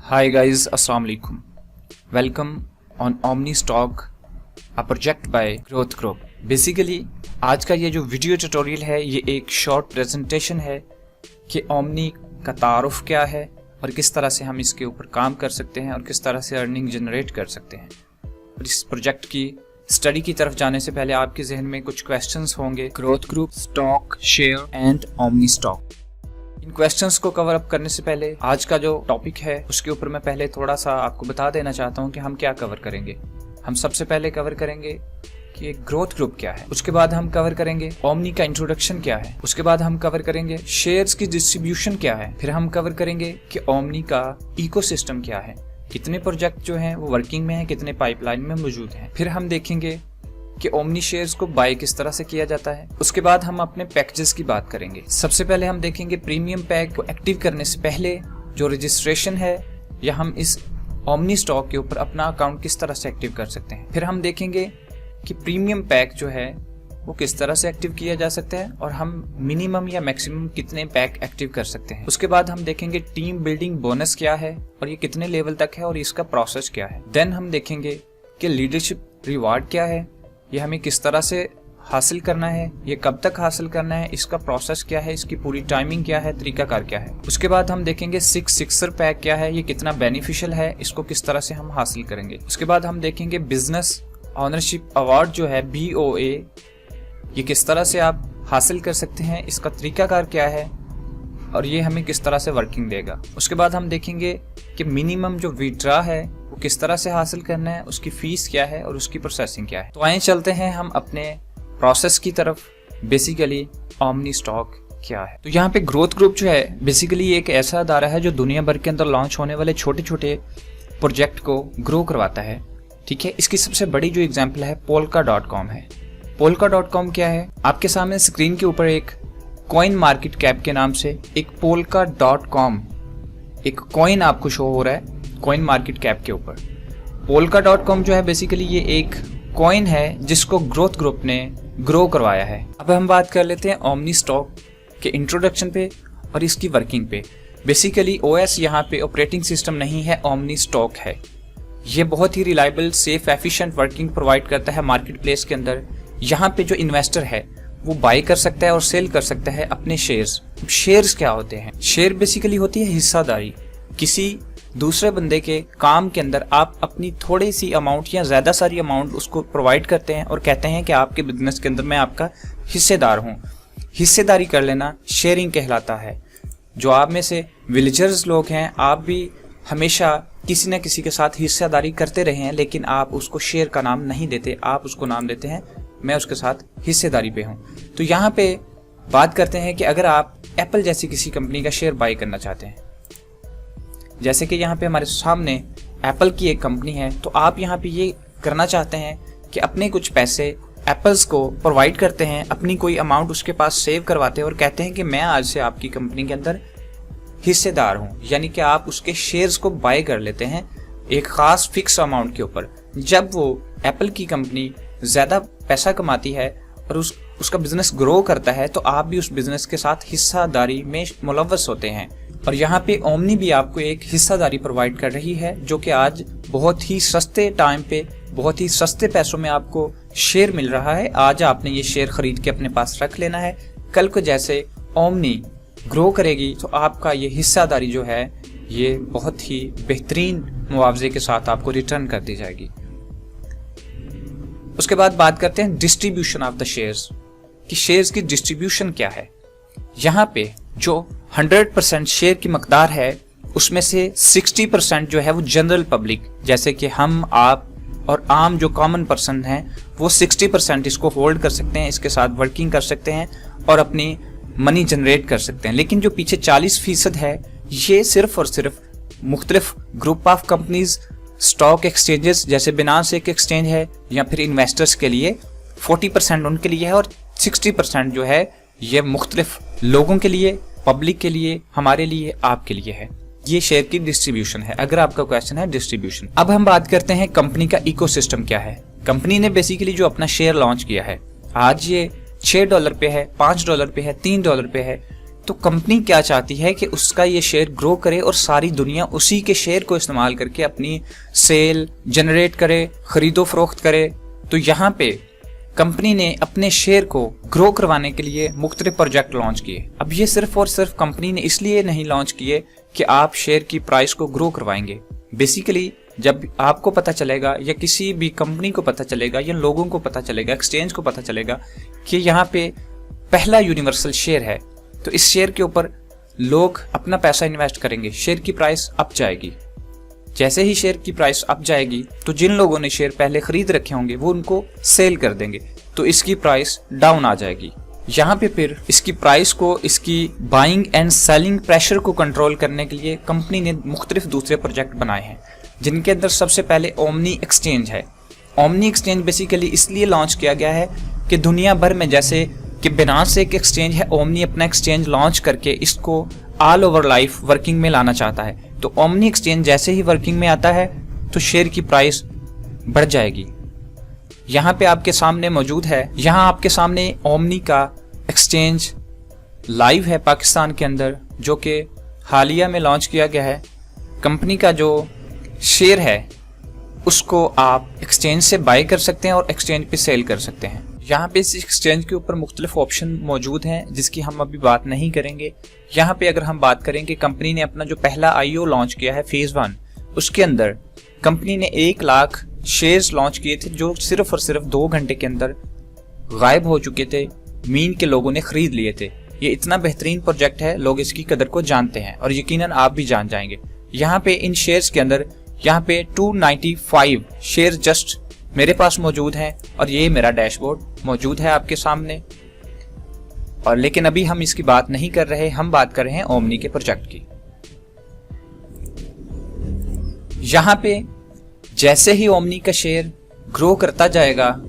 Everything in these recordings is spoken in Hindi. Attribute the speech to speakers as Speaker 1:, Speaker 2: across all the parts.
Speaker 1: Hi guys, Assalamu alaikum. Welcome on Omni Stock, a project by Growth Group. Basically, आज का ये जो वीडियो ट्यूटोरियल है ये एक शॉर्ट प्रेजेंटेशन है कि ओमनी का तारुफ क्या है और किस तरह से हम इसके ऊपर काम कर सकते हैं और किस तरह से अर्निंग जनरेट कर सकते हैं। और इस प्रोजेक्ट की स्टडी की तरफ जाने से पहले आपके जहन में कुछ क्वेश्चंस होंगे। Growth group, stock, share and omni stock. In questions को कवर अप करने से पहले आज का जो टॉपिक है उसके ऊपर मैं पहले थोड़ा सा आपको बता देना चाहता हूं कि हम क्या कवर करेंगे। हम सबसे पहले कवर करेंगे कि ग्रोथ ग्रुप क्या है, उसके बाद हम कवर करेंगे ओमनी का इंट्रोडक्शन क्या है, उसके बाद हम कवर करेंगे शेयर्स की डिस्ट्रीब्यूशन क्या है, फिर हम कवर करेंगे कि ओमनी का इकोसिस्टम क्या है, कितने प्रोजेक्ट जो हैं वो वर्किंग में हैं, कितने पाइपलाइन में मौजूद हैं। फिर हम देखेंगे कि ओमनी शेयर्स को बाय किस तरह से किया जाता है। उसके बाद हम अपने पैकेजेस की बात करेंगे। सबसे पहले हम देखेंगे प्रीमियम पैक को एक्टिव करने से पहले जो रजिस्ट्रेशन है या हम इस ओमनी स्टॉक के ऊपर अपना अकाउंट किस तरह से एक्टिव कर सकते हैं। फिर हम देखेंगे कि प्रीमियम पैक जो है वो किस तरह से एक्टिव किया जा सकता है और हम मिनिमम या मैक्सिमम कितने पैक एक्टिव कर सकते हैं। उसके बाद हम देखेंगे टीम बिल्डिंग बोनस क्या है और ये कितने लेवल तक है और इसका प्रोसेस क्या है। देन हम देखेंगे कि लीडरशिप रिवार्ड क्या है, ये हमें किस तरह से हासिल करना है, ये कब तक हासिल करना है, इसका प्रोसेस क्या है, इसकी पूरी टाइमिंग क्या है, तरीकाकार क्या है। उसके बाद हम देखेंगे सिक्सर पैक क्या है, ये कितना बेनिफिशियल है, इसको किस तरह से हम हासिल करेंगे। उसके बाद हम देखेंगे बिजनेस ऑनरशिप अवार्ड जो है BOA, ये किस तरह से आप हासिल कर सकते हैं, इसका तरीकाकार क्या है और ये हमें किस तरह से वर्किंग देगा। उसके बाद हम देखेंगे कि मिनिमम जो विड्रा है वो किस तरह से हासिल करना है, उसकी फीस क्या है और उसकी प्रोसेसिंग क्या है। तो आइए चलते हैं हम अपने प्रोसेस की तरफ। बेसिकली ओमनी स्टॉक क्या है। तो यहाँ पे ग्रोथ ग्रुप जो है बेसिकली एक ऐसा अदारा है जो दुनिया भर के अंदर लॉन्च होने वाले छोटे छोटे प्रोजेक्ट को ग्रो करवाता है। ठीक है, इसकी सबसे बड़ी जो एग्जाम्पल है Polka.com है। Polka.com क्या है, आपके सामने स्क्रीन के ऊपर एक कॉइन मार्केट कैप के नाम से एक Polka.com एक कॉइन आपको शो हो रहा है कॉइन मार्केट कैप के ऊपर। Polka.com जो है बेसिकली ये एक कॉइन है जिसको ग्रोथ ग्रुप ने ग्रो करवाया है। अब हम बात कर लेते हैं ओमनी स्टॉक के इंट्रोडक्शन पे और इसकी वर्किंग पे। बेसिकली OS यहाँ पे ऑपरेटिंग सिस्टम नहीं है, ओमनी स्टॉक है। ये बहुत ही reliable, safe, efficient working provide करता है मार्केट प्लेस के अंदर। यहाँ पे जो इन्वेस्टर है वो बाय कर सकता है और सेल कर सकता है अपने शेयर्स। शेयर्स क्या होते हैं? शेयर बेसिकली होती है हिस्सादारी। किसी दूसरे बंदे के काम के अंदर आप अपनी थोड़ी सी अमाउंट या ज्यादा सारी अमाउंट उसको प्रोवाइड करते हैं और कहते हैं कि आपके बिजनेस के अंदर मैं आपका हिस्सेदार हूँ। हिस्सेदारी कर लेना शेयरिंग कहलाता है। जो आप में से विलेजर्स लोग हैं, आप भी हमेशा किसी न किसी के साथ हिस्सेदारी करते रहे हैं, लेकिन आप उसको शेयर का नाम नहीं देते, आप उसको नाम देते हैं मैं उसके साथ हिस्सेदारी पे हूँ। तो यहाँ पे बात करते हैं कि अगर आप एप्पल जैसी किसी कंपनी का शेयर बाय करना चाहते हैं, जैसे कि यहाँ पे हमारे सामने एप्पल की एक कंपनी है, तो आप यहाँ पे ये करना चाहते हैं कि अपने कुछ पैसे एप्पल्स को प्रोवाइड करते हैं, अपनी कोई अमाउंट उसके पास सेव करवाते हैं और कहते हैं कि मैं आज से आपकी कंपनी के अंदर हिस्सेदार हूँ। यानी कि आप उसके शेयर्स को बाय कर लेते हैं एक खास फिक्स अमाउंट के ऊपर। जब वो एप्पल की कंपनी ज्यादा पैसा कमाती है और उसका बिजनेस ग्रो करता है तो आप भी उस बिजनेस के साथ हिस्सादारी में मुलव्वस होते हैं। और यहाँ पे ओमनी भी आपको एक हिस्सादारी प्रोवाइड कर रही है जो कि आज बहुत ही सस्ते टाइम पे, बहुत ही सस्ते पैसों में आपको शेयर मिल रहा है। आज आपने ये शेयर खरीद के अपने पास रख लेना है। कल को जैसे ओमनी ग्रो करेगी तो आपका ये हिस्सादारी जो है ये बहुत ही बेहतरीन मुआवजे के साथ आपको रिटर्न कर दी जाएगी। उसके बाद बात करते हैं डिस्ट्रीब्यूशन ऑफ द शेयर्स कि शेयर्स की डिस्ट्रीब्यूशन क्या है। यहाँ पे जो 100% शेयर की मकदार है उसमें से 60% जो है वो जनरल पब्लिक, जैसे कि हम, आप और आम जो कॉमन पर्सन हैं वो 60% इसको होल्ड कर सकते हैं, इसके साथ वर्किंग कर सकते हैं और अपनी मनी जनरेट कर सकते हैं। लेकिन जो पीछे 40% है ये सिर्फ और सिर्फ मुख्तलिफ group of companies, stock exchanges जैसे बिनांस एक एक्सचेंज है या फिर इन्वेस्टर्स के लिए 40% उनके लिए है और 60% जो है ये मुख्तलिफ लोगों के लिए, पब्लिक के लिए, हमारे लिए, आपके लिए है। ये शेयर की डिस्ट्रीब्यूशन है अगर आपका क्वेश्चन है डिस्ट्रीब्यूशन। अब हम बात करते हैं कंपनी का इकोसिस्टम क्या है। कंपनी ने बेसिकली जो अपना शेयर लॉन्च किया है, आज ये $6 पे है, $5 पे है, $3 पे है, तो कंपनी क्या चाहती है कि उसका ये शेयर ग्रो करे और सारी दुनिया उसी के शेयर को इस्तेमाल करके अपनी सेल जनरेट करे, खरीदो फरोख्त करे। तो यहाँ पे कंपनी ने अपने शेयर को ग्रो करवाने के लिए मुख्तलिफ प्रोजेक्ट लॉन्च किए। अब ये सिर्फ और सिर्फ कंपनी ने इसलिए नहीं लॉन्च किए कि आप शेयर की प्राइस को ग्रो करवाएंगे। बेसिकली जब आपको पता चलेगा या किसी भी कंपनी को पता चलेगा या लोगों को पता चलेगा, एक्सचेंज को पता चलेगा कि यहाँ पे पहला यूनिवर्सल शेयर है, तो इस शेयर के ऊपर लोग अपना पैसा इन्वेस्ट करेंगे, शेयर की प्राइस अप जाएगी। जैसे ही शेयर की प्राइस अप जाएगी तो जिन लोगों ने शेयर पहले खरीद रखे होंगे वो उनको सेल कर देंगे, तो इसकी प्राइस डाउन आ जाएगी। यहाँ पे फिर इसकी प्राइस को, इसकी बाइंग एंड सेलिंग प्रेशर को कंट्रोल करने के लिए कंपनी ने मुख्तलिफ दूसरे प्रोजेक्ट बनाए हैं, जिनके अंदर सबसे पहले ओमनी एक्सचेंज है। ओमनी एक्सचेंज बेसिकली इसलिए लॉन्च किया गया है कि दुनिया भर में जैसे कि बिनास एक एक्सचेंज है, ओमनी अपना एक्सचेंज लॉन्च करके इसको ऑल ओवर लाइफ वर्किंग में लाना चाहता है। तो ओमनी एक्सचेंज जैसे ही वर्किंग में आता है तो शेयर की प्राइस बढ़ जाएगी। यहाँ पे आपके सामने मौजूद है, यहाँ आपके सामने ओमनी का एक्सचेंज लाइव है पाकिस्तान के अंदर, जो कि हालिया में लॉन्च किया गया है। कंपनी का जो शेयर है उसको आप एक्सचेंज से बाय कर सकते हैं और एक्सचेंज पे सेल कर सकते हैं। यहाँ पे इस एक्सचेंज के ऊपर मुख्तलिफ ऑप्शन मौजूद हैं जिसकी हम अभी बात नहीं करेंगे। यहाँ पे अगर हम बात करें कि कंपनी ने अपना जो पहला IO लॉन्च किया है फेज 1, उसके अंदर कंपनी ने 1 लाख शेयर्स लॉन्च किए थे जो सिर्फ और सिर्फ 2 घंटे के अंदर गायब हो चुके थे, मीन के लोगों ने खरीद लिए थे। ये इतना बेहतरीन प्रोजेक्ट है, लोग इसकी कदर को जानते हैं और यकीनन आप भी जान जाएंगे। यहाँ पे इन शेयर्स के अंदर यहाँ पे 295 शेयर जस्ट मेरे पास मौजूद हैं और ये मेरा डैशबोर्ड मौजूद है आपके सामने। और लेकिन अभी हम इसकी बात नहीं कर रहे, हम बात कर रहे हैं ओमनी के प्रोजेक्ट की। यहाँ पे जैसे ही ओमनी का शेयर ग्रो करता जाएगा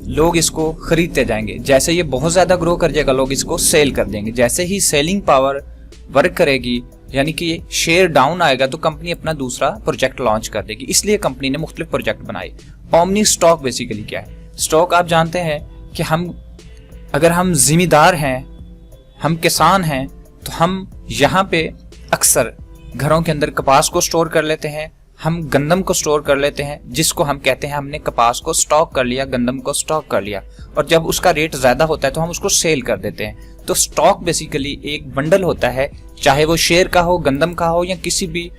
Speaker 1: लोग इसको खरीदते जाएंगे, जैसे ये बहुत ज्यादा ग्रो कर जाएगा लोग इसको सेल कर देंगे। जैसे ही सेलिंग पावर वर्क करेगी, यानी कि शेयर डाउन आएगा, तो कंपनी अपना दूसरा प्रोजेक्ट लॉन्च कर देगी। इसलिए कंपनी ने मुख्तलिफ प्रोजेक्ट बनाए। ओमनी स्टॉक बेसिकली क्या है? स्टॉक आप जानते हैं कि अगर हम जिम्मेदार हैं, हम किसान हैं, तो हम यहाँ पे अक्सर घरों के अंदर कपास को स्टोर कर लेते हैं, हम गंदम को स्टोर कर लेते हैं, जिसको हम कहते हैं हमने कपास को स्टॉक कर लिया, गंदम को स्टॉक कर लिया, और जब उसका रेट ज्यादा होता है तो हम उसको सेल कर देते हैं। तो स्टॉक बेसिकली एक बंडल होता है, चाहे वो शेयर का हो, गंदम का हो या किसी भी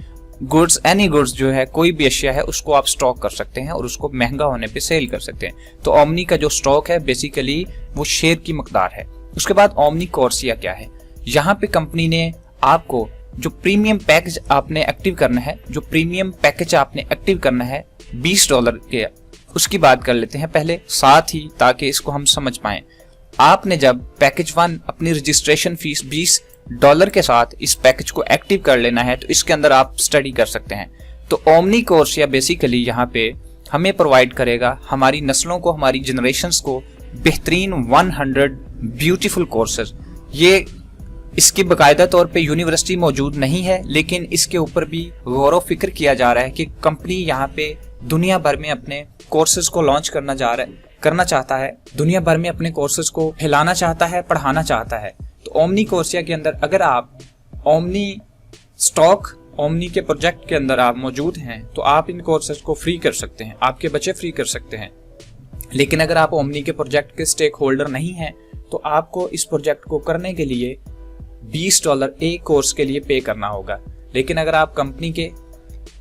Speaker 1: गुड्स, एनी गुड्स जो है, कोई भी अशिया है, उसको आप स्टॉक कर सकते हैं और उसको महंगा होने पे सेल कर सकते हैं। तो ओमनी का जो स्टॉक है बेसिकली वो शेयर की मकदार है। उसके बाद ओमनी कोर्सिया क्या है? यहाँ पे कंपनी ने आपको जो प्रीमियम पैकेज आपने एक्टिव करना है, जो प्रीमियम पैकेज आपने एक्टिव करना है $20 के, उसकी बात कर लेते हैं पहले साथ ही, ताकि इसको हम समझ पाएं। आपने जब पैकेज 1 अपनी रजिस्ट्रेशन फीस $20 के साथ इस पैकेज को एक्टिव कर लेना है, तो इसके अंदर आप स्टडी कर सकते हैं। तो ओमनी कोर्सिया बेसिकली यहाँ पे हमें प्रोवाइड करेगा हमारी नस्लों को, हमारी जनरेशन्स को बेहतरीन 100 ब्यूटीफुल कोर्सेज। ये इसकी बाकायदा तौर पे यूनिवर्सिटी मौजूद नहीं है, लेकिन इसके ऊपर भी गौर व फिक्र किया जा रहा है कि कंपनी यहाँ पे दुनिया भर में अपने कोर्सेज को लॉन्च करना चाहता है, दुनिया भर में अपने कोर्सेज को फैलाना चाहता है, पढ़ाना चाहता है। तो ओमनी कोर्सिया के अंदर अगर आप ओमनी स्टॉक, ओमनी के प्रोजेक्ट के अंदर आप मौजूद हैं, तो आप इन कोर्सेज को फ्री कर सकते हैं, आपके बच्चे फ्री कर सकते हैं। लेकिन अगर आप ओमनी के प्रोजेक्ट के स्टेक होल्डर नहीं हैं, तो आपको इस प्रोजेक्ट को करने के लिए $20 एक कोर्स के लिए पे करना होगा। लेकिन अगर आप कंपनी के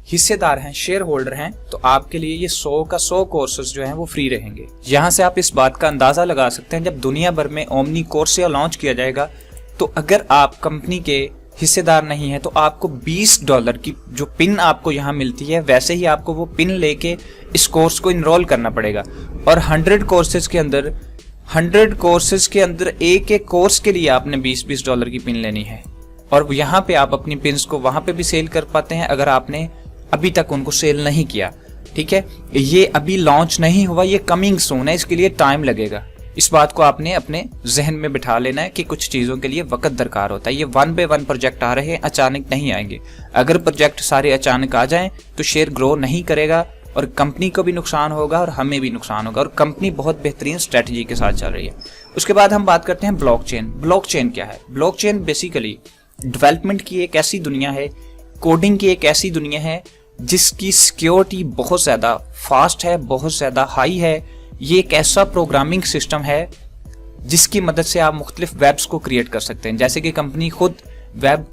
Speaker 1: हिस्सेदार हैं, शेयर होल्डर हैं, तो आपके लिए ये 100 का 100 कोर्सेज जो हैं वो फ्री रहेंगे। यहाँ से आप इस बात का अंदाजा लगा सकते हैं, जब दुनिया भर में ओमनी कोर्सिया लॉन्च किया जाएगा, तो अगर आप कंपनी के हिस्सेदार नहीं है तो आपको $20 की जो पिन आपको यहाँ मिलती है, वैसे ही आपको वो पिन लेके इस कोर्स को इनरोल करना पड़ेगा। और 100 कोर्सेज के अंदर एक एक कोर्स के लिए आपने $20 की पिन लेनी है, और यहाँ पे आप अपनी पिन्स को वहां पे भी सेल कर पाते हैं अगर आपने अभी तक उनको सेल नहीं किया। ठीक है, ये अभी लॉन्च नहीं हुआ, ये कमिंग सून है, इसके लिए टाइम लगेगा। इस बात को आपने अपने जहन में बिठा लेना है कि कुछ चीजों के लिए वक्त दरकार होता है। ये 1 by 1 प्रोजेक्ट आ रहे हैं, अचानक नहीं आएंगे। अगर प्रोजेक्ट सारे अचानक आ जाएं तो शेयर ग्रो नहीं करेगा और कंपनी को भी नुकसान होगा और हमें भी नुकसान होगा। और कंपनी बहुत बेहतरीन स्ट्रेटजी के साथ चल रही है। उसके बाद हम बात करते हैं ब्लॉकचेन। ब्लॉकचेन क्या है? ब्लॉकचेन बेसिकली डेवलपमेंट की एक ऐसी दुनिया है, कोडिंग की एक ऐसी दुनिया है जिसकी सिक्योरिटी बहुत ज़्यादा फास्ट है, बहुत ज़्यादा हाई है। ये एक ऐसा प्रोग्रामिंग सिस्टम है जिसकी मदद से आप मुख्तलिफ वेब्स को क्रिएट कर सकते हैं। जैसे कि कंपनी खुद वेब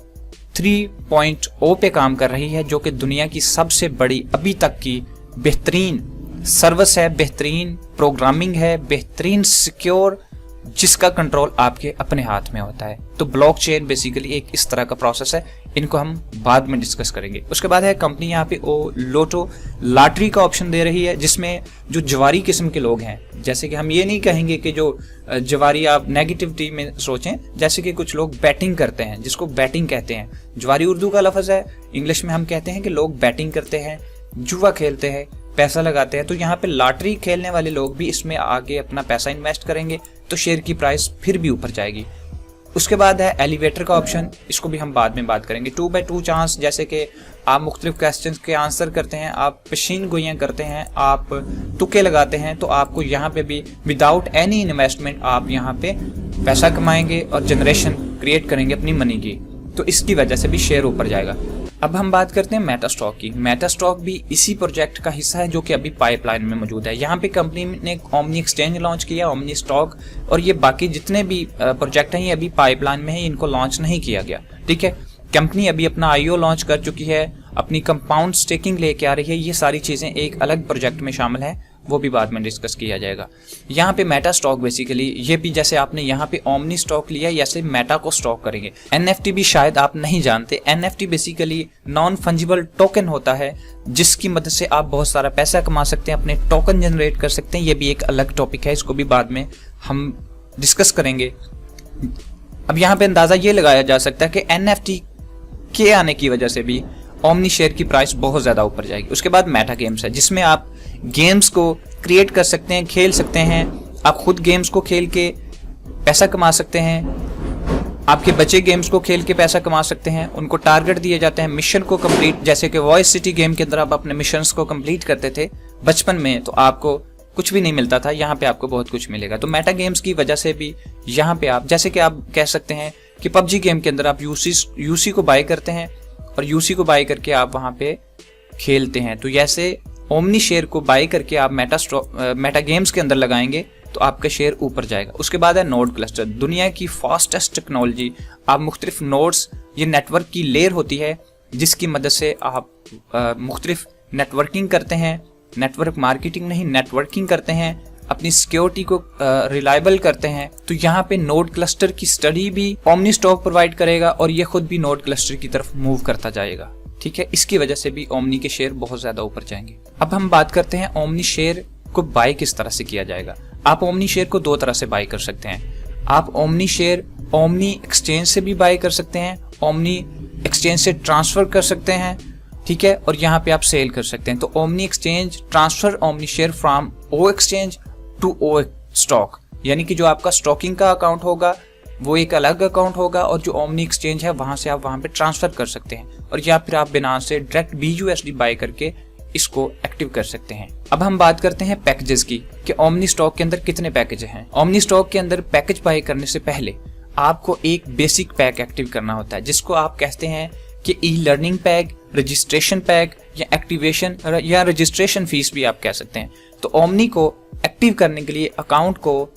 Speaker 1: 3.0 पे काम कर रही है, जो कि दुनिया की सबसे बड़ी अभी तक की बेहतरीन सर्विस है, बेहतरीन प्रोग्रामिंग है, बेहतरीन सिक्योर, जिसका कंट्रोल आपके अपने हाथ में होता है। तो ब्लॉकचेन बेसिकली एक इस तरह का प्रोसेस है, इनको हम बाद में डिस्कस करेंगे। उसके बाद है कंपनी यहाँ पे लोटो लॉटरी का ऑप्शन दे रही है, जिसमें जो जवारी किस्म के लोग हैं, जैसे कि हम ये नहीं कहेंगे कि जो जवारी आप नेगेटिविटी में सोचें, जैसे कि कुछ लोग बैटिंग करते हैं, जिसको बैटिंग कहते हैं। जवारी उर्दू का लफ्ज़ है, इंग्लिश में हम कहते हैं कि लोग बैटिंग करते हैं, जुआ खेलते हैं, पैसा लगाते हैं। तो यहाँ पे लॉटरी खेलने वाले लोग भी इसमें आगे अपना पैसा इन्वेस्ट करेंगे तो शेयर की प्राइस फिर भी ऊपर जाएगी। उसके बाद है एलिवेटर का ऑप्शन, इसको भी हम बाद में बात करेंगे। 2x2 चांस, जैसे कि आप मुख्तलिफ क्वेश्चंस के आंसर करते हैं, आप पेशीन गोइयाँ करते हैं, आप तुक्के लगाते हैं, तो आपको यहाँ पे भी विदाउट एनी इन्वेस्टमेंट आप यहाँ पे पैसा कमाएंगे और जनरेशन क्रिएट करेंगे अपनी मनी की, तो इसकी वजह से भी शेयर ऊपर जाएगा। अब हम बात करते हैं मेटास्टॉक की। मेटास्टॉक भी इसी प्रोजेक्ट का हिस्सा है जो कि अभी पाइपलाइन में मौजूद है। यहाँ पे कंपनी ने एक ओमनी एक्सचेंज लॉन्च किया, ओमनी स्टॉक, और ये बाकी जितने भी प्रोजेक्ट हैं ये अभी पाइपलाइन में है, इनको लॉन्च नहीं किया गया। ठीक है, कंपनी अभी अपना IO लॉन्च कर चुकी है, अपनी कंपाउंड स्टेकिंग लेके आ रही है। ये सारी चीज़ें एक अलग प्रोजेक्ट में शामिल है, वो भी बाद में डिस्कस किया जाएगा। यहाँ पे मेटा स्टॉक बेसिकली ये भी जैसे आपने यहाँ पे ओमनी स्टॉक लिया, ऐसे मेटा को स्टॉक करेंगे। NFT भी शायद आप नहीं जानते, NFT basically non fungible token होता है, जिसकी मदद से आप बहुत सारा पैसा कमा सकते हैं, अपने टोकन जनरेट कर सकते हैं। ये भी एक अलग टॉपिक है, इसको भी बाद में हम डिस्कस करेंगे। अब यहाँ पे अंदाज़ा ये लगाया जा सकता है कि NFT के आने की वजह से भी ओमनी शेयर की प्राइस बहुत ज़्यादा ऊपर जाएगी। उसके बाद मेटा गेम्स है, जिसमें आप गेम्स को क्रिएट कर सकते हैं, खेल सकते हैं। आप खुद गेम्स को खेल के पैसा कमा सकते हैं, आपके बच्चे गेम्स को खेल के पैसा कमा सकते हैं। उनको टारगेट दिए जाते हैं, मिशन को कंप्लीट, जैसे कि वॉइस सिटी गेम के अंदर आप अपने मिशंस को कंप्लीट करते थे बचपन में, तो आपको कुछ भी नहीं मिलता था, यहाँ पे आपको बहुत कुछ मिलेगा। तो मेटा गेम्स की वजह से भी यहाँ पे आप, जैसे कि आप कह सकते हैं कि PUBG गेम के अंदर आप यूसी को बाय करते हैं और यूसी को बाय करके आप वहाँ पे खेलते हैं। तो जैसे ओमनी शेयर को बाय करके आप मेटा गेम्स के अंदर लगाएंगे तो आपका शेयर ऊपर जाएगा। उसके बाद है नोड क्लस्टर, दुनिया की फास्टेस्ट टेक्नोलॉजी। आप मुख्तलिफ नोड्स, ये नेटवर्क की लेयर होती है जिसकी मदद से आप मुख्तलिफ नेटवर्किंग करते हैं, नेटवर्क मार्केटिंग नहीं, नेटवर्किंग करते हैं, अपनी सिक्योरिटी को रिलायबल करते हैं। तो यहाँ पे नोड क्लस्टर की स्टडी भी ओमनी स्टॉक प्रोवाइड करेगा और ये खुद भी नोड क्लस्टर की तरफ मूव करता जाएगा। ठीक है, इसकी वजह से भी ओमनी के शेयर बहुत ज्यादा ऊपर जाएंगे। अब हम बात करते हैं ओमनी शेयर को बाय किस तरह से किया जाएगा। आप ओमनी शेयर को दो तरह से बाय कर सकते हैं। आप ओमनी शेयर ओमनी एक्सचेंज से भी बाय कर सकते हैं, ओमनी एक्सचेंज से ट्रांसफर कर सकते हैं, ठीक है, और यहाँ पे आप सेल कर सकते हैं। तो omni exchange transfer omni share from O exchange to O stock, यानी कि जो आपका स्टॉकिंग का अकाउंट होगा वो एक अलग अकाउंट होगा और जो ओमनी एक्सचेंज है वहां से आप वहां पे ट्रांसफर कर सकते हैं, और या फिर आप बिनांस से डायरेक्ट BUSD बाय करके इसको एक्टिव कर सकते हैं। अब हम बात करते हैं पैकेजेस की कि ओमनी स्टॉक के अंदर कितने पैकेज हैं। ओमनी स्टॉक के अंदर पैकेज बाय करने से पहले आपको एक बेसिक पैक एक्टिव करना होता है, जिसको आप कहते हैं कि ई-लर्निंग पैक, रजिस्ट्रेशन पैक या एक्टिवेशन या रजिस्ट्रेशन फीस भी आप कह सकते हैं। तो ओमनी को एक्टिव करने के लिए, अकाउंट को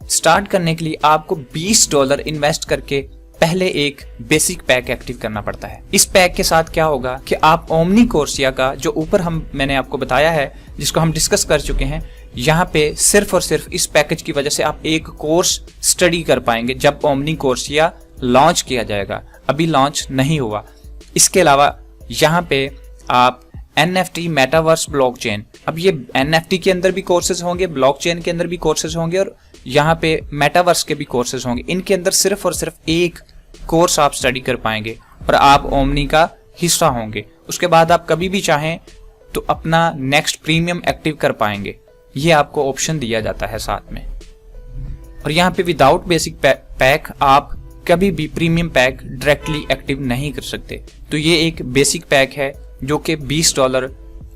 Speaker 1: स्टार्ट करने के लिए आपको $20 इन्वेस्ट करके पहले एक बेसिक पैक एक्टिव करना पड़ता है। इस पैक के साथ क्या होगा कि आप ओमनी कोर्सिया का जो ऊपर मैंने आपको बताया है, जिसको हम डिस्कस कर चुके हैं, यहाँ पे सिर्फ और सिर्फ इस पैकेज की वजह से आप एक कोर्स स्टडी कर पाएंगे जब ओमनी कोर्सिया लॉन्च किया जाएगा। अभी लॉन्च नहीं हुआ। इसके अलावा यहाँ पे आप NFT, मेटावर्स, ब्लॉकचेन, अब ये NFT के अंदर भी कोर्सेज होंगे, ब्लॉकचेन के अंदर भी कोर्सेज होंगे और यहाँ पे मेटावर्स के भी कोर्सेज होंगे। इनके अंदर सिर्फ और सिर्फ एक कोर्स आप स्टडी कर पाएंगे और आप ओमनी का हिस्सा होंगे। उसके बाद आप कभी भी चाहें तो अपना नेक्स्ट प्रीमियम एक्टिव कर पाएंगे। ये आपको ऑप्शन दिया जाता है साथ में। और यहाँ पे विदाउट बेसिक पैक आप कभी भी प्रीमियम पैक डायरेक्टली एक्टिव नहीं कर सकते। तो ये एक बेसिक पैक है जो कि $20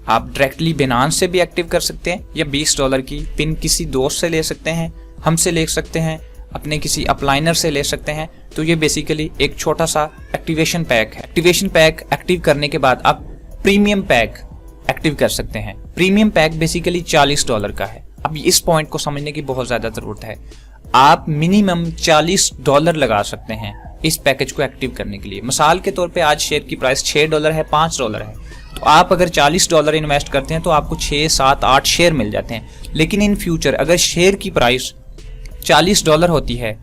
Speaker 1: आप डायरेक्टली बिनांस से भी एक्टिव कर सकते हैं या $20 की पिन किसी दोस्त से ले सकते हैं हमसे ले सकते हैं, अपने किसी अपलाइनर से ले सकते हैं। तो ये बेसिकली एक छोटा सा एक्टिवेशन पैक है। एक्टिवेशन पैक एक्टिव करने के बाद आप प्रीमियम पैक एक्टिव कर सकते हैं। प्रीमियम पैक बेसिकली $40 का है। अब इस पॉइंट को समझने की बहुत ज्यादा जरूरत है। आप मिनिमम $40 लगा सकते हैं इस पैकेज को एक्टिव करने के लिए। मिसाल के तौर पे आज शेयर की प्राइस $6 है, $5 है, तो आप अगर $40 इन्वेस्ट करते हैं तो आपको 6, 7, 8 शेयर मिल जाते हैं। लेकिन इन फ्यूचर अगर शेयर की प्राइस $40 होती है,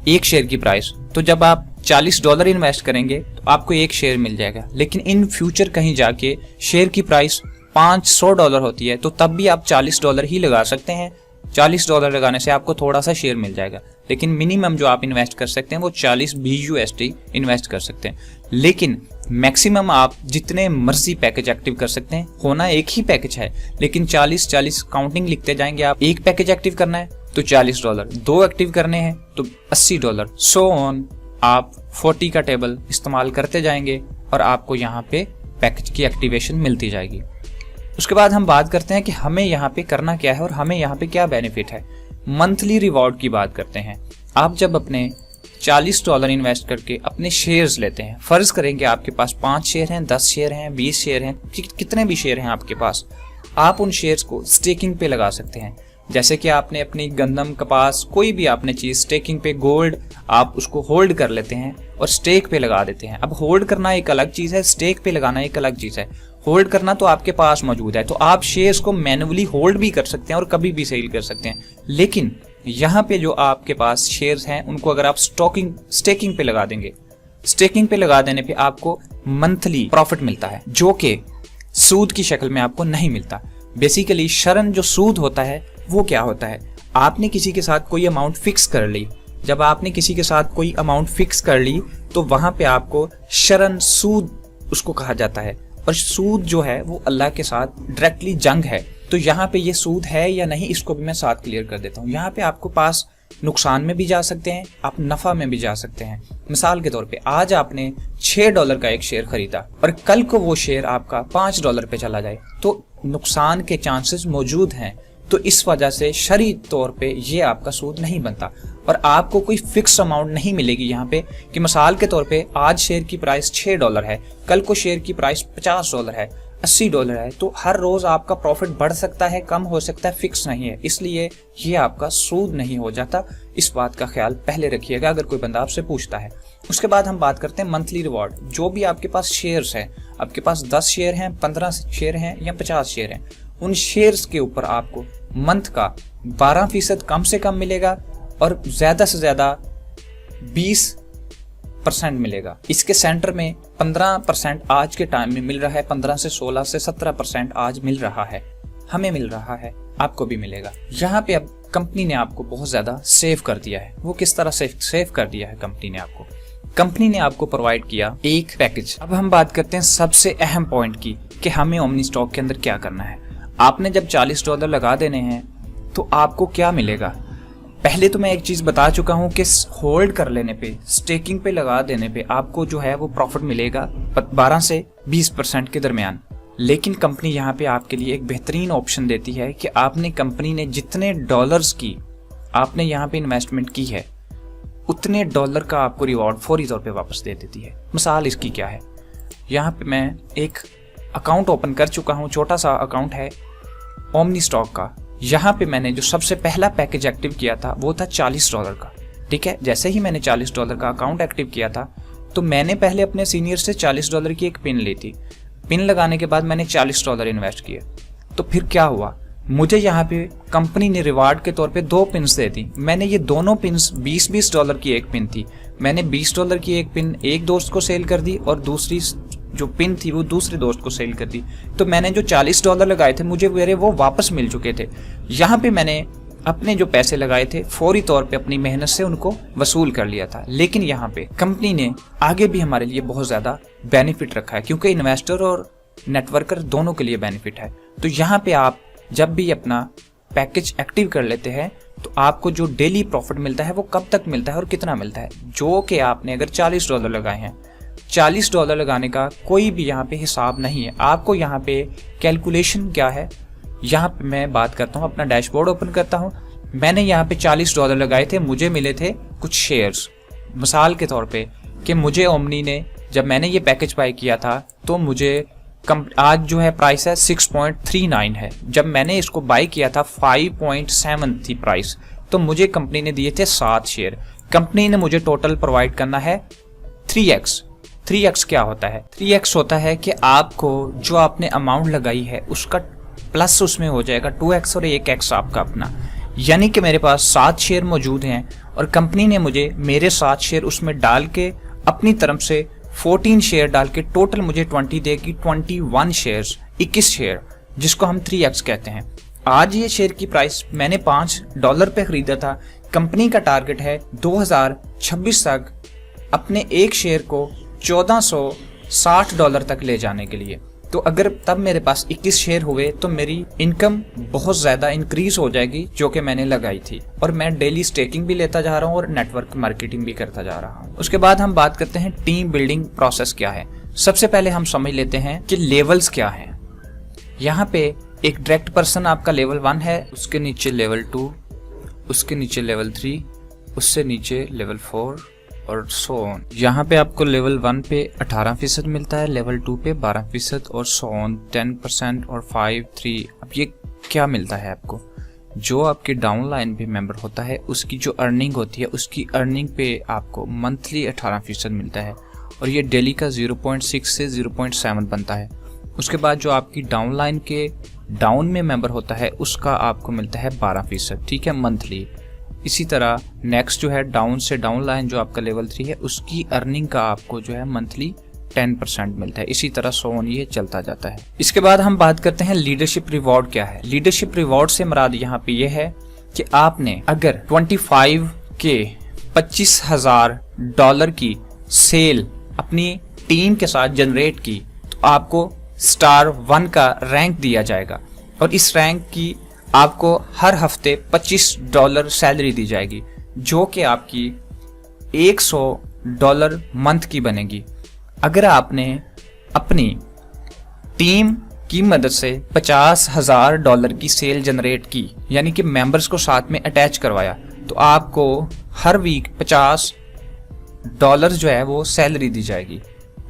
Speaker 1: एक शेयर की प्राइस, तो जब आप $40 इन्वेस्ट करेंगे तो आपको एक शेयर मिल जाएगा। लेकिन इन फ्यूचर कहीं जाके शेयर की प्राइस $500 होती है, तो तब भी आप $40 ही लगा सकते हैं। $40 लगाने से आपको थोड़ा सा शेयर मिल जाएगा। लेकिन मिनिमम जो आप इन्वेस्ट कर सकते हैं वो 40 BUSD इन्वेस्ट कर सकते हैं। लेकिन मैक्सिमम आप जितने मर्जी पैकेज एक्टिव कर सकते हैं। होना एक ही पैकेज है, लेकिन 40 काउंटिंग लिखते जाएंगे आप। एक पैकेज एक्टिव करना है तो $40, 2 एक्टिव करने हैं तो $80, सो ऑन। आप 40 का टेबल इस्तेमाल करते जाएंगे और आपको यहाँ पे पैकेज की एक्टिवेशन मिलती जाएगी। उसके बाद हम बात करते हैं कि हमें यहाँ पे करना क्या है और हमें यहाँ पे क्या बेनिफिट है। मंथली रिवॉर्ड की बात करते हैं। आप जब अपने $40 इन्वेस्ट करके अपने शेयर्स लेते हैं, फर्ज करेंगे आपके पास 5 शेयर हैं, 10 शेयर हैं, 20 शेयर हैं, कितने भी शेयर हैं आपके पास, आप उन शेयर्स को स्टेकिंग पे लगा सकते हैं। जैसे कि आपने अपनी गंदम, कपास, कोई भी आपने चीज स्टेकिंग पे, गोल्ड, आप उसको होल्ड कर लेते हैं और स्टेक पे लगा देते हैं। अब होल्ड करना एक अलग चीज है, स्टेक पे लगाना एक अलग चीज है। होल्ड करना तो आपके पास मौजूद है, तो आप शेयर्स को मैन्युअली होल्ड भी कर सकते हैं और कभी भी सेल कर सकते हैं। लेकिन यहाँ पे जो आपके पास शेयर्स हैं उनको अगर आप स्टेकिंग पे लगा देंगे, स्टेकिंग पे लगा देने पे आपको मंथली प्रॉफिट मिलता है, जो कि सूद की शक्ल में आपको नहीं मिलता। बेसिकली शरण जो सूद होता है वो क्या होता है, आपने किसी के साथ कोई अमाउंट फिक्स कर ली। जब आपने किसी के साथ कोई अमाउंट फिक्स कर ली तो वहां पे आपको शरण सूद उसको कहा जाता है। और सूद जो है वो अल्लाह के साथ डायरेक्टली जंग है। तो यहाँ पे ये सूद है या नहीं, इसको भी मैं साथ क्लियर कर देता हूँ। यहाँ पे आपको पास नुकसान में भी जा सकते हैं, आप नफा में भी जा सकते हैं। मिसाल के तौर पे आज आपने $6 का एक शेयर खरीदा और कल को वो शेयर आपका $5 पे चला जाए तो नुकसान के चांसेस मौजूद हैं। तो इस वजह से शरई तौर पे ये आपका सूद नहीं बनता और आपको कोई फिक्स अमाउंट नहीं मिलेगी यहाँ पे कि मिसाल के तौर पे आज शेयर की प्राइस $6 है, कल को शेयर की प्राइस $50 है, $80 है, तो हर रोज आपका प्रॉफिट बढ़ सकता है, कम हो सकता है, फिक्स नहीं है। इसलिए ये आपका सूद नहीं हो जाता। इस बात का ख्याल पहले रखिएगा अगर कोई बंदा आपसे पूछता है। उसके बाद हम बात करते हैं मंथली रिवॉर्ड। जो भी आपके पास शेयर्स हैं, आपके पास 10 शेयर हैं, 15 शेयर हैं या 50 शेयर हैं, उन शेयर्स के ऊपर आपको मंथ का 12% कम से कम मिलेगा और ज्यादा से ज्यादा 20% मिलेगा। इसके सेंटर में 15% आज के टाइम में मिल रहा है, 15 से 16 से 17% आज मिल रहा है, हमें मिल रहा है, आपको भी मिलेगा। यहाँ पे अब कंपनी ने आपको बहुत ज्यादा सेव कर दिया है। वो किस तरह से सेव कर दिया है कंपनी ने आपको? कंपनी ने आपको प्रोवाइड किया एक पैकेज। अब हम बात करते हैं सबसे अहम पॉइंट की कि हमें ओमनी स्टॉक के अंदर क्या करना है। आपने जब $40 लगा देने हैं तो आपको क्या मिलेगा? पहले तो मैं एक चीज बता चुका हूं कि होल्ड कर लेने पे, स्टेकिंग पे लगा देने पे आपको जो है वो प्रॉफिट मिलेगा 12 से 20% के दरमियान। लेकिन कंपनी यहाँ पे आपके लिए एक बेहतरीन ऑप्शन देती है कि आपने कंपनी ने जितने डॉलर्स की आपने यहाँ पे इन्वेस्टमेंट की है उतने $, का आपको रिवॉर्ड फौरी तौर पे वापस दे देती है। मिसाल इसकी क्या है, यहाँ पे मैं एक अकाउंट ओपन कर चुका हूँ, छोटा सा अकाउंट है ओमनी स्टॉक का। यहाँ पे मैंने जो सबसे पहला पैकेज एक्टिव किया था वो था $40 का। ठीक है, जैसे ही मैंने $40 का अकाउंट एक्टिव किया था तो मैंने पहले अपने सीनियर से $40 की एक पिन ली थी। पिन लगाने के बाद मैंने $40 इन्वेस्ट किए। तो फिर क्या हुआ, मुझे यहाँ पे कंपनी ने रिवार्ड के तौर पे 2 पिन्स दे दी। मैंने ये दोनों पिन्स $20 की एक पिन थी, मैंने $20 की एक पिन एक दोस्त को सेल कर दी और दूसरी जो पिन थी वो दूसरे दोस्त को सेल कर दी। तो मैंने जो $40 लगाए थे मुझे मेरे वो वापस मिल चुके थे। यहाँ पे मैंने अपने जो पैसे लगाए थे फौरी तौर पे अपनी मेहनत से उनको वसूल कर लिया था। लेकिन यहाँ पे कंपनी ने आगे भी हमारे लिए बहुत ज्यादा बेनिफिट रखा है, क्योंकि इन्वेस्टर और नेटवर्कर दोनों के लिए बेनिफिट है। तो यहाँ पे आप जब भी अपना पैकेज एक्टिव कर लेते हैं तो आपको जो डेली प्रॉफिट मिलता है वो कब तक मिलता है और कितना मिलता है, जो कि आपने अगर $40 लगाए हैं, $40 लगाने का कोई भी यहाँ पे हिसाब नहीं है। आपको यहाँ पे कैलकुलेशन क्या है, यहाँ पे मैं बात करता हूँ, अपना डैशबोर्ड ओपन करता हूँ, मैंने यहाँ पे $40 लगाए थे, मुझे मिले थे कुछ शेयर्स। मिसाल के तौर पे कि मुझे ओमनी ने, जब मैंने ये पैकेज बाय किया था तो मुझे आज जो है प्राइस है 6.39 है। जब मैंने इसको बाय किया था 5.7 थी प्राइस, तो मुझे कंपनी ने दिए थे 7 शेयर। कंपनी ने मुझे टोटल प्रोवाइड करना है 3x। 3x क्या होता है? 3x होता है कि आपको जो आपने अमाउंट लगाई है उसका प्लस उसमें हो जाएगा 2x और 1x आपका अपना। यानी कि मेरे पास 7 शेयर मौजूद हैं और कंपनी ने मुझे मेरे 7 शेयर उसमें डाल के अपनी तरफ से 14 शेयर डाल के टोटल मुझे 20 देगी, 21 शेयर्स, 21 शेयर, जिसको हम 3x कहते हैं। आज ये शेयर की प्राइस मैंने $5 पे खरीदा था। कंपनी का टारगेट है 2026 तक अपने एक शेयर को $1460 तक ले जाने के लिए। तो अगर तब मेरे पास 21 शेयर हुए तो मेरी इनकम बहुत ज़्यादा इंक्रीज हो जाएगी जो कि मैंने लगाई थी, और मैं डेली स्टेकिंग भी लेता जा रहा हूँ और नेटवर्क मार्केटिंग भी करता जा रहा हूँ। उसके बाद हम बात करते हैं टीम बिल्डिंग प्रोसेस क्या है। सबसे पहले हम समझ लेते हैं कि लेवल्स क्या हैं। यहाँ पे एक डायरेक्ट पर्सन आपका लेवल 1 है, उसके नीचे लेवल 2, उसके नीचे लेवल 3, उससे नीचे लेवल 4 और सो ऑन। यहाँ पे आपको लेवल 1 पे 18% मिलता है, लेवल 2 पे 12% और सो ऑन 10% और 5, 3। अब ये क्या मिलता है आपको? जो आपके डाउन लाइन पे मेंबर होता है उसकी जो अर्निंग होती है उसकी अर्निंग पे आपको मंथली 18% मिलता है, और ये डेली का 0.6 से 0.7 बनता है। उसके बाद जो आपकी डाउन लाइन के डाउन में मेंबर होता है उसका आपको मिलता है 12%, ठीक है, मंथली। इसी तरह नेक्स्ट जो है डाउन से डाउन लाइन जो आपका लेवल 3 है उसकी अर्निंग का आपको जो है मंथली 10% मिलता है। इसी तरह सो ऑन ये चलता जाता है। इसके बाद हम बात करते हैं लीडरशिप रिवॉर्ड क्या है। लीडरशिप रिवॉर्ड से मुराद यहाँ पे ये है कि आपने अगर 25 के $25,000 की सेल अपनी टीम के साथ जनरेट की तो आपको स्टार 1 का रैंक दिया जाएगा, और इस रैंक की आपको हर हफ्ते $25 सैलरी दी जाएगी, जो कि आपकी $100 मंथ की बनेगी। अगर आपने अपनी टीम की मदद से $50,000 की सेल जनरेट की, यानी कि मेंबर्स को साथ में अटैच करवाया, तो आपको हर वीक $50 जो है वो सैलरी दी जाएगी,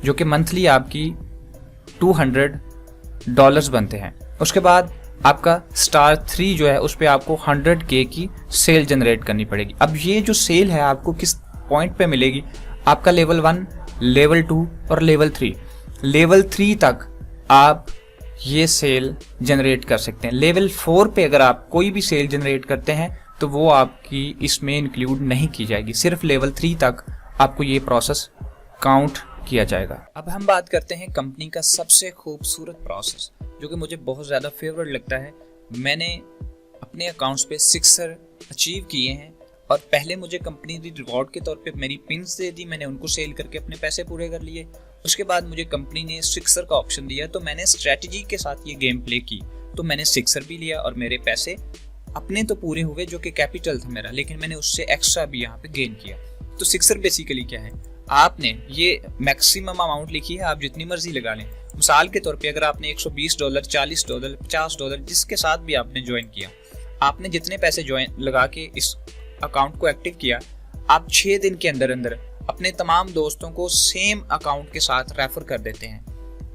Speaker 1: जो कि मंथली आपकी $200 बनते हैं। उसके बाद आपका स्टार 3 जो है उस पर आपको 100K की सेल जनरेट करनी पड़ेगी। अब ये जो सेल है आपको किस पॉइंट पे मिलेगी? आपका लेवल 1, लेवल 2 और लेवल 3। लेवल 3 तक आप ये सेल जनरेट कर सकते हैं। लेवल 4 पे अगर आप कोई भी सेल जनरेट करते हैं तो वो आपकी इसमें इंक्लूड नहीं की जाएगी। सिर्फ लेवल 3 तक आपको ये प्रोसेस काउंट किया जाएगा। अब हम बात करते हैं कंपनी का सबसे खूबसूरत प्रोसेस, जो कि मुझे बहुत ज़्यादा फेवरेट लगता है। मैंने अपने अकाउंट्स पे 6 अचीव किए हैं, और पहले मुझे कंपनी ने रिवॉर्ड के तौर पे मेरी पिन्स दे दी, मैंने उनको सेल करके अपने पैसे पूरे कर लिए। उसके बाद मुझे कंपनी ने 6 का ऑप्शन दिया, तो मैंने स्ट्रेटजी के साथ ये गेम प्ले की, तो मैंने 6 भी लिया और मेरे पैसे अपने तो पूरे हुए जो कि कैपिटल था मेरा, लेकिन मैंने उससे एक्स्ट्रा भी यहाँ पे गेन किया। तो 6 बेसिकली क्या है? आपने ये मैक्सिमम अमाउंट लिखी है, आप जितनी मर्जी लगा लें। मिसाल के तौर पे अगर आपने $120, $40, $50 जिसके साथ भी आपने ज्वाइन किया, आपने जितने पैसे ज्वाइन लगा के इस अकाउंट को एक्टिव किया, आप 6 दिन के अंदर अंदर अपने तमाम दोस्तों को सेम अकाउंट के साथ रेफर कर देते हैं।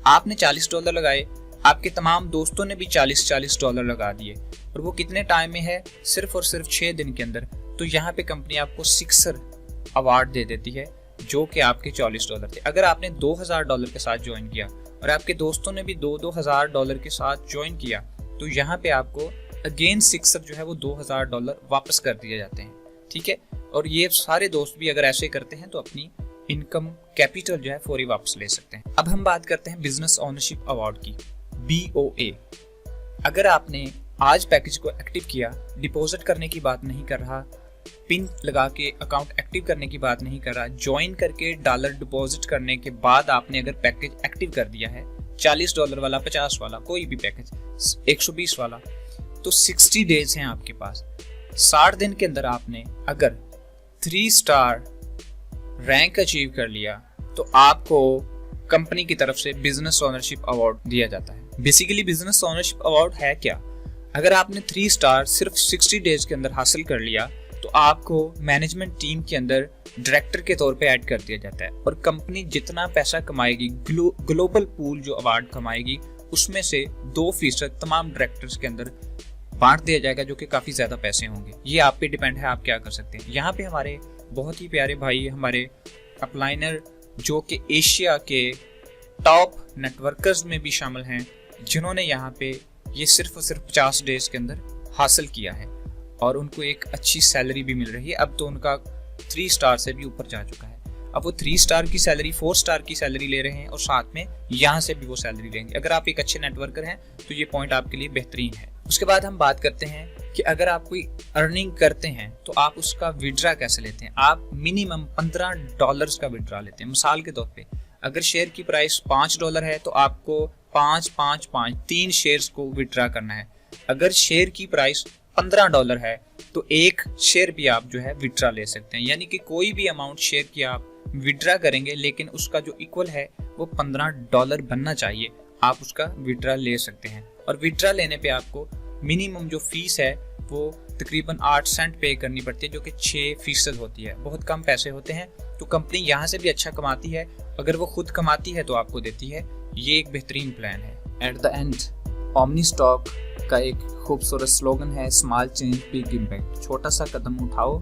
Speaker 1: आपने $40 लगाए, आपके तमाम दोस्तों ने भी $40 लगा दिए, और वो कितने टाइम में है? सिर्फ और सिर्फ 6 दिन के अंदर। तो यहाँ पे कंपनी आपको 6 अवार्ड दे देती है, जो कि आपके $40 थे। अगर आपने $2,000 के साथ ज्वाइन किया और आपके दोस्तों ने भी $2,000 के साथ ज्वाइन किया, तो यहाँ पे आपको अगेन 6 जो है वो $2,000 वापस कर दिए जाते हैं, ठीक है। और ये सारे दोस्त भी अगर ऐसे करते हैं तो अपनी इनकम कैपिटल जो है फौरी वापस ले सकते हैं। अब हम बात करते हैं बिजनेस ओनरशिप अवार्ड की, BOA। अगर आपने आज पैकेज को एक्टिव किया, डिपॉजिट करने की बात नहीं कर रहा, पिन लगा के अकाउंट एक्टिव करने की बात नहीं कर रहा, ज्वाइन करके डॉलर डिपॉजिट करने के बाद आपने अगर पैकेज एक्टिव कर दिया है, $40 वाला, 50 वाला, कोई भी पैकेज, 120 वाला, तो 60 डेज हैं आपके पास। 60 दिन के अंदर आपने अगर 3 स्टार रैंक अचीव कर लिया तो आपको कंपनी की तरफ से बिजनेस ओनरशिप अवार्ड दिया जाता है। बेसिकली बिजनेस ओनरशिप अवार्ड है क्या? अगर आपने 3 स्टार सिर्फ 60 डेज के अंदर हासिल कर लिया तो आपको मैनेजमेंट टीम के अंदर डायरेक्टर के तौर पे ऐड कर दिया जाता है और कंपनी जितना पैसा कमाएगी, ग्लोबल पूल जो अवार्ड कमाएगी, उसमें से 2% तमाम डायरेक्टर्स के अंदर बांट दिया जाएगा, जो कि काफ़ी ज़्यादा पैसे होंगे। ये आप पे डिपेंड है, आप क्या कर सकते हैं। यहाँ पे हमारे बहुत ही प्यारे भाई, हमारे अपलाइनर, जो कि एशिया के टॉप नेटवर्कर्स में भी शामिल हैं, जिन्होंने यहाँ पे ये सिर्फ और सिर्फ 50 डेज के अंदर हासिल किया है और उनको एक अच्छी सैलरी भी मिल रही है। अब तो उनका 3 स्टार से भी ऊपर जा चुका है। अब वो 3 स्टार की सैलरी 4 स्टार की सैलरी ले रहे हैं और साथ में यहाँ से भी वो सैलरी लेंगे। अगर आप एक अच्छे नेटवर्कर हैं तो ये पॉइंट आपके लिए बेहतरीन है। उसके बाद हम बात करते हैं कि अगर आप कोई अर्निंग करते हैं तो आप उसका विड्रा कैसे लेते हैं। आप मिनिमम $15 का विड्रा लेते हैं। मिसाल के तौर पे अगर शेयर की प्राइस $5 है तो आपको 3 शेयर्स को विड्रा करना है। अगर शेयर की प्राइस $15 है तो 1 शेयर भी आप जो है विड्रा ले सकते हैं। यानी कि कोई भी अमाउंट शेयर की आप विड्रा करेंगे, लेकिन उसका जो इक्वल है वो $15 बनना चाहिए, आप उसका विड्रा ले सकते हैं। और विड्रा लेने पे आपको मिनिमम जो फीस है वो तकरीबन 8 सेंट पे करनी पड़ती है, जो कि 6% होती है। बहुत कम पैसे होते हैं। तो कंपनी यहाँ से भी अच्छा कमाती है। अगर वो खुद कमाती है तो आपको देती है। ये एक बेहतरीन प्लान है। At the end omni stock का एक खूबसूरत स्लोगन है, स्मॉल चेंज बिग इम्पैक्ट। छोटा सा कदम उठाओ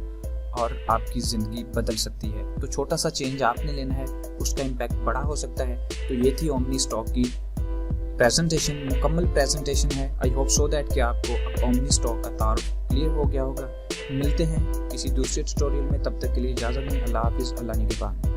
Speaker 1: और आपकी ज़िंदगी बदल सकती है। तो छोटा सा चेंज आपने लेना है, उसका इम्पैक्ट बड़ा हो सकता है। तो ये थी ओमनी स्टॉक की प्रेजेंटेशन, मुकम्मल प्रेजेंटेशन है। आई होप सो दैट कि आपको ओमनी स्टॉक का तारुफ क्लियर हो गया होगा। मिलते हैं किसी दूसरे ट्यूटोरियल में, तब तक के लिए इजाज़त दें। अल्लाह हाफिज़, अल्लाह निगहबान।